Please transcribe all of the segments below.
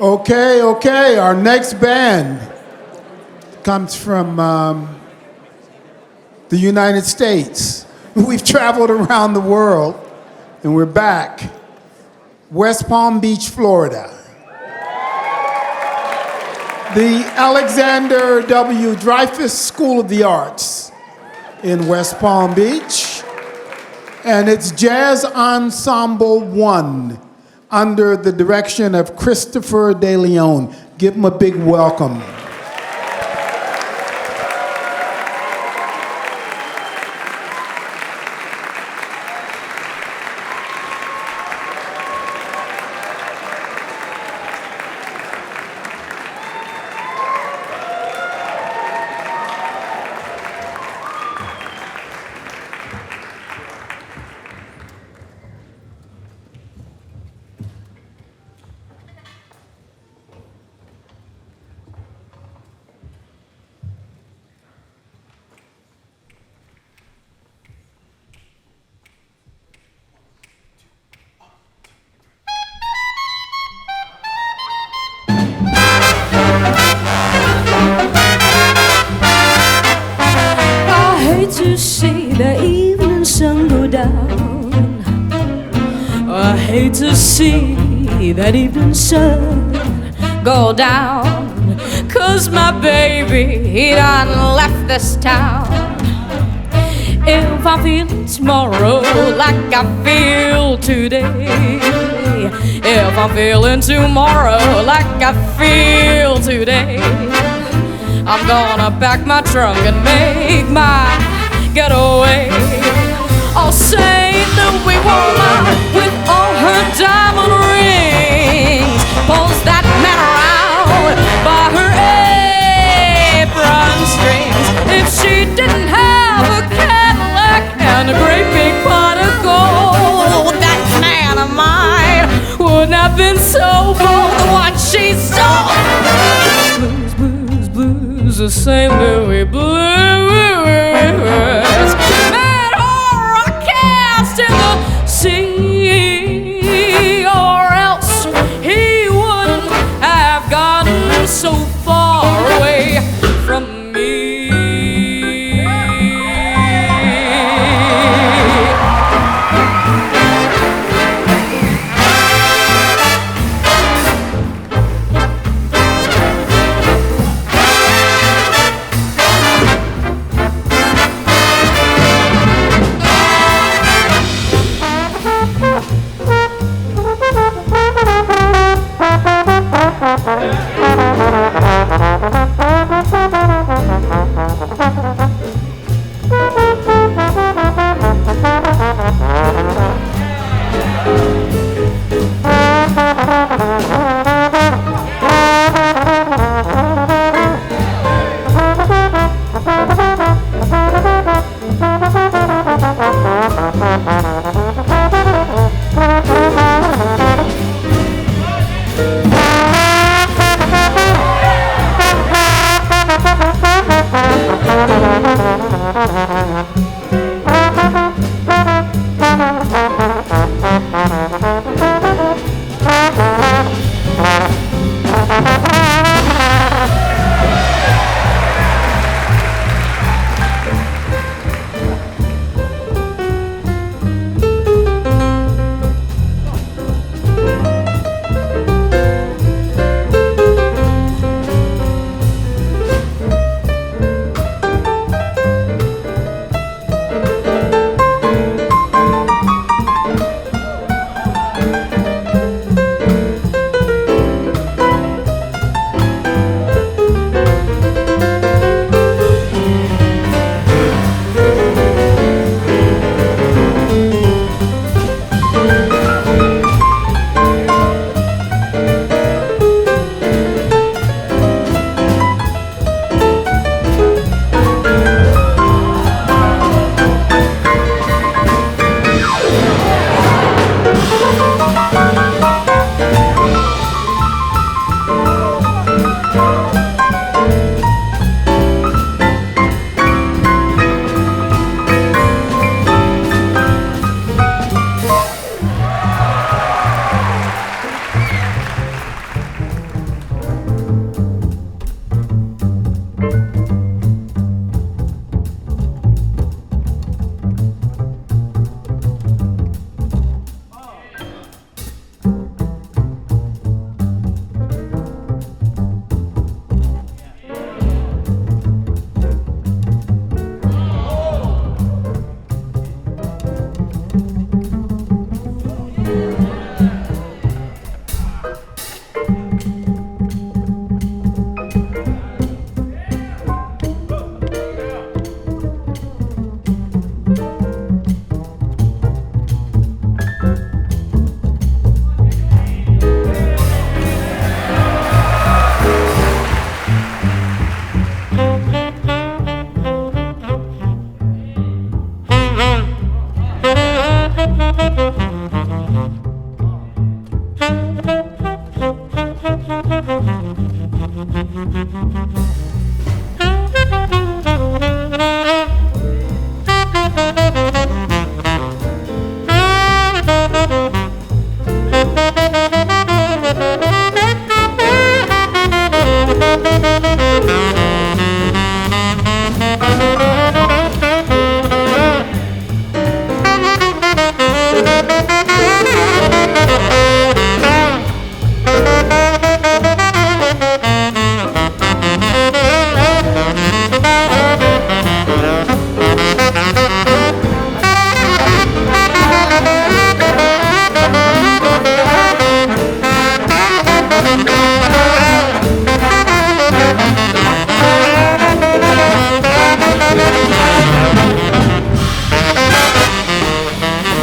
Okay. Our next band comes from the United States. We've traveled around the world, and we're back. West Palm Beach, Florida. The Alexander W. Dreyfoos School of the Arts in West Palm Beach. And it's Jazz Ensemble 1 under the direction of Christopher De Leon. Give him a big welcome. To see the evening sun go down, I hate to see that evening sun go down, 'cause my baby, he done left this town. If I'm feeling tomorrow like I feel today, if I'm feeling tomorrow like I feel today, I'm gonna pack my trunk and make my getaway. Oh, say the wee woman with all her diamond rings pulls that man around by her apron strings. If she didn't have a Cadillac and a great big pot of gold, that man of mine wouldn't have been so bold to what she stole. Blues, the St. Louis blues. Man, or I cast in the sea, or else he wouldn't have gotten so far away from me.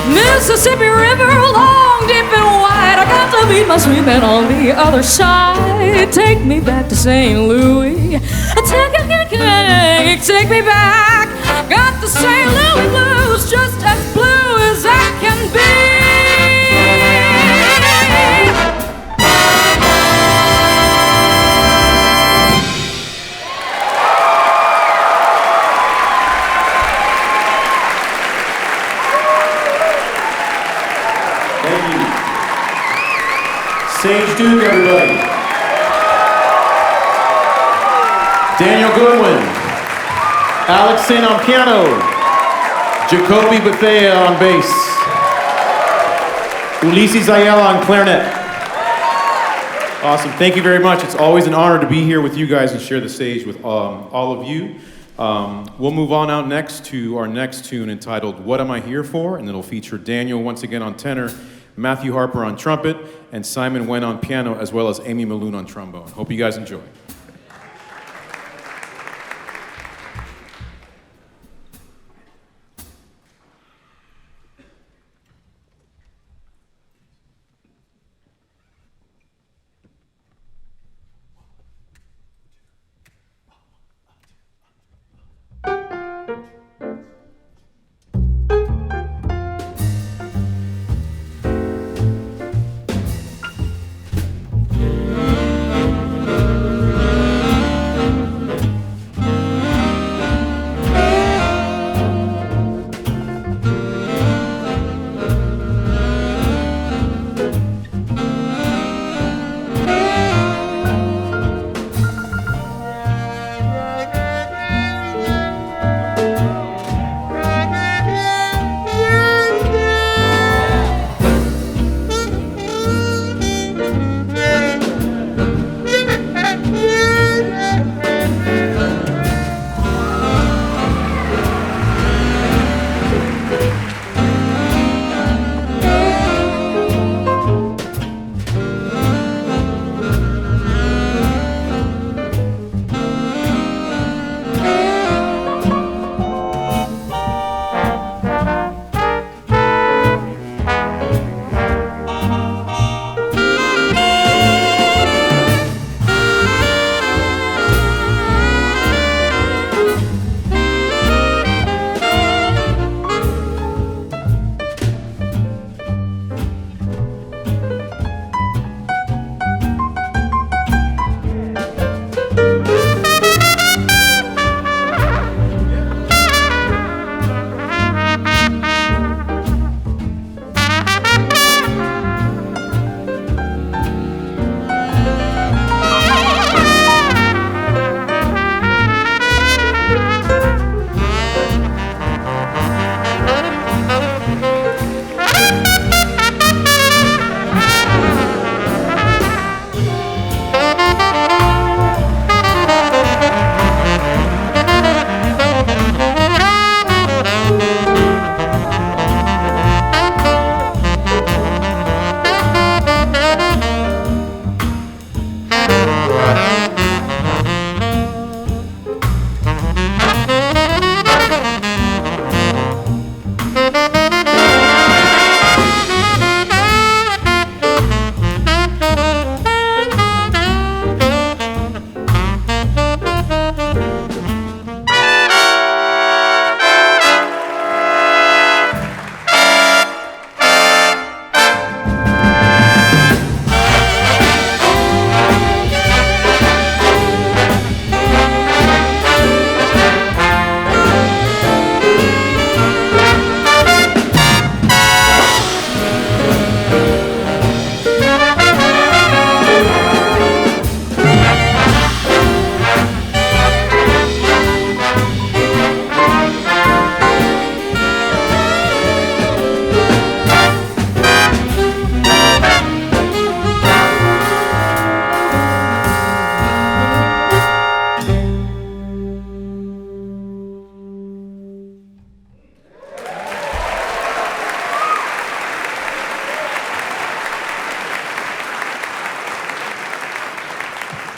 Mississippi River, long, deep, and wide. I got to meet my sweet man on the other side. Take me back to St. Louis. Take me back. Got the St. Louis blues, just as blue as I can be. Sage Duke, everybody. Daniel Goodwin. Alex Sin on piano. Jacoby Bethea on bass. Ulises Ayala on clarinet. Awesome. Thank you very much. It's always an honor to be here with you guys and share the stage with all of you. We'll move on out next to our next tune entitled What Am I Here For? And it'll feature Daniel once again on tenor, Matthew Harper on trumpet, and Simon Wen on piano, as well as Amy Maloon on trombone. Hope you guys enjoy.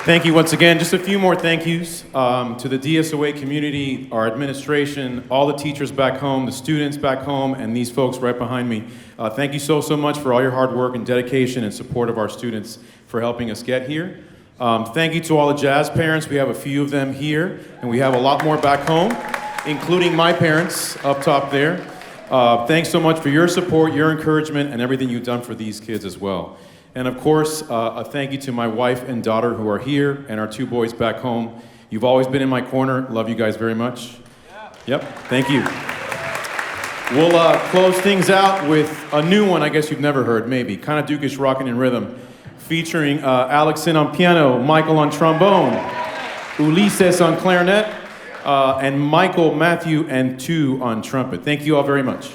Thank you once again. Just a few more thank yous to the DSOA community, our administration, all the teachers back home, the students back home, and these folks right behind me. Thank you so much for all your hard work and dedication and support of our students for helping us get here. Thank you to all the jazz parents. We have a few of them here, and we have a lot more back home, including my parents up top there. Thanks so much for your support, your encouragement, and everything you've done for these kids as well. And of course, a thank you to my wife and daughter who are here, and our 2 boys back home. You've always been in my corner. Love you guys very much. Yep, thank you. We'll close things out with a new one I guess you've never heard, maybe. Kind of Dukish Rockin' in Rhythm, featuring Alexin on piano, Michael on trombone, Ulises on clarinet, and Michael, Matthew, and 2 on trumpet. Thank you all very much.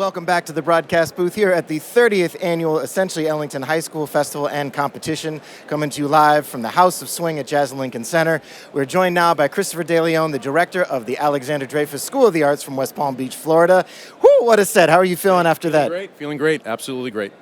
welcome back to the broadcast booth here at the 30th annual Essentially Ellington High School Festival and Competition, coming to you live from the House of Swing at Jazz Lincoln Center. We're joined now by Christopher De Leon, the director of the Alexander Dreyfoos School of the Arts from West Palm Beach, Florida. Whew, what a set. How are you feeling after that? Feeling great, absolutely great.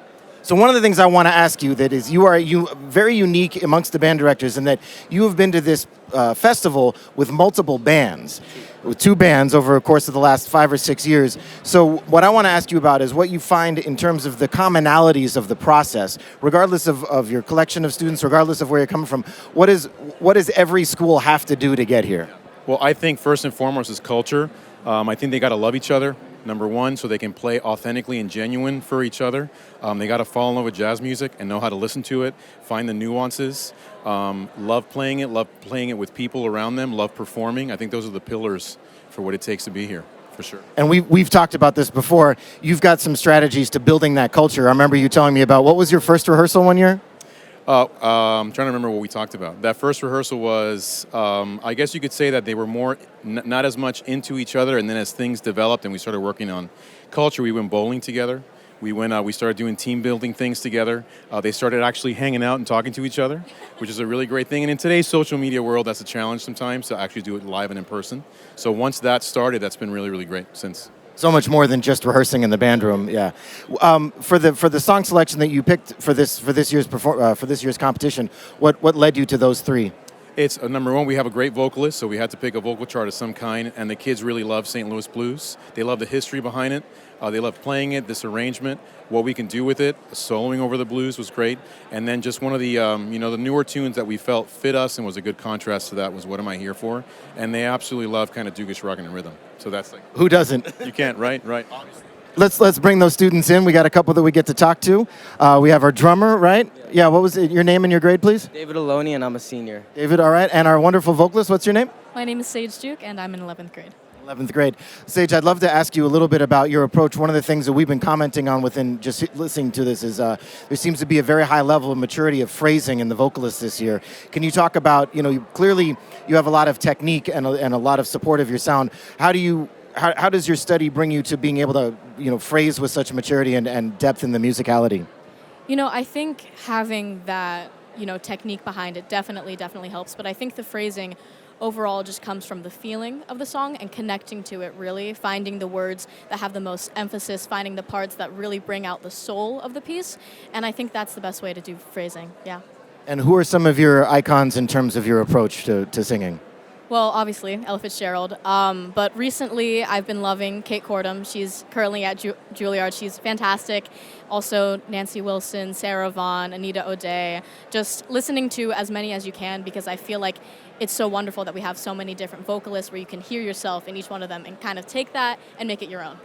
So one of the things I want to ask you that is you are very unique amongst the band directors in that you have been to this festival with multiple bands, with 2 bands over the course of the last 5 or 6 years. So what I want to ask you about is what you find in terms of the commonalities of the process, regardless of your collection of students, regardless of where you're coming from. What does every school have to do to get here? Well, I think first and foremost is culture. I think they got to love each other. Number one, so they can play authentically and genuine for each other. They got to fall in love with jazz music and know how to listen to it, find the nuances, love playing it with people around them, love performing. I think those are the pillars for what it takes to be here, for sure. And we've talked about this before. You've got some strategies to building that culture. I remember you telling me about, what was your first rehearsal one year? I'm trying to remember what we talked about. That first rehearsal was, I guess you could say that they were more, not as much into each other, and then as things developed and we started working on culture, we went bowling together. We started doing team building things together. They started actually hanging out and talking to each other, which is a really great thing. And in today's social media world, that's a challenge sometimes to actually do it live and in person. So once that started, that's been really, really great since. So much more than just rehearsing in the band room, yeah. For the song selection that you picked for this year's competition, what led you to those 3? It's number one, we have a great vocalist, so we had to pick a vocal chart of some kind, and the kids really love St. Louis blues. They love the history behind it. They love playing it, this arrangement, what we can do with it. Soloing over the blues was great, and then just one of the the newer tunes that we felt fit us and was a good contrast to that was "What Am I Here For?" And they absolutely love kind of Doogish rock and rhythm. So that's like, who doesn't? You can't, right? Let's bring those students in. We got a couple that we get to talk to. We have our drummer, right? Yeah. What was your name and your grade, please? David Aloni, and I'm a senior. David, all right. And our wonderful vocalist, what's your name? My name is Sage Duke, and I'm in 11th grade. 11th grade. Sage, I'd love to ask you a little bit about your approach. One of the things that we've been commenting on within just listening to this is there seems to be a very high level of maturity of phrasing in the vocalists this year. Can you talk about, clearly you have a lot of technique and a lot of support of your sound. How does your study bring you to being able to, phrase with such maturity and depth in the musicality? I think having that, technique behind it definitely helps, but I think the phrasing overall just comes from the feeling of the song and connecting to it, really, finding the words that have the most emphasis, finding the parts that really bring out the soul of the piece, and I think that's the best way to do phrasing, yeah. And who are some of your icons in terms of your approach to singing? Well, obviously, Ella Fitzgerald, but recently I've been loving Kate Cordham. She's currently at Juilliard. She's fantastic. Also, Nancy Wilson, Sarah Vaughan, Anita O'Day. Just listening to as many as you can, because I feel like it's so wonderful that we have so many different vocalists where you can hear yourself in each one of them and kind of take that and make it your own.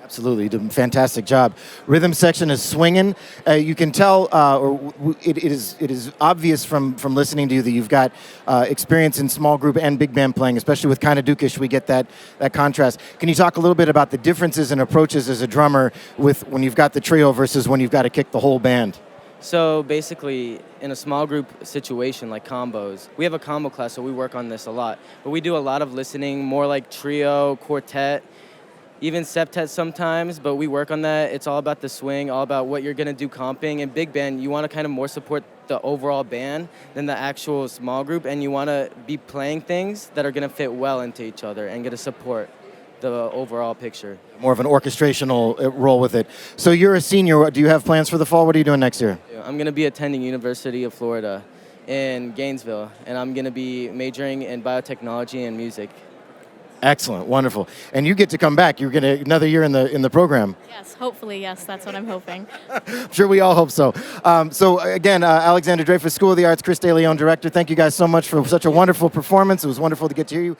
Absolutely, you did a fantastic job. Rhythm section is swinging. You can tell, it is obvious from listening to you that you've got experience in small group and big band playing, especially with Kinda Dukish. We get that contrast. Can you talk a little bit about the differences in approaches as a drummer with when you've got the trio versus when you've got to kick the whole band? So basically, in a small group situation like combos, we have a combo class, so we work on this a lot. But we do a lot of listening, more like trio, quartet, even septet sometimes, but we work on that. It's all about the swing, all about what you're going to do comping. In big band, you want to kind of more support the overall band than the actual small group, and you want to be playing things that are going to fit well into each other and get to support the overall picture. More of an orchestrational role with it. So you're a senior. Do you have plans for the fall? What are you doing next year? I'm going to be attending University of Florida in Gainesville, and I'm going to be majoring in biotechnology and music. Excellent, wonderful. And you get to come back. You're going to another year in the program. Yes, hopefully, yes. That's what I'm hoping. I'm sure we all hope so. So again, Alexander Dreyfoos School of the Arts, Chris De Leon, director. Thank you guys so much for such a wonderful performance. It was wonderful to get to hear you.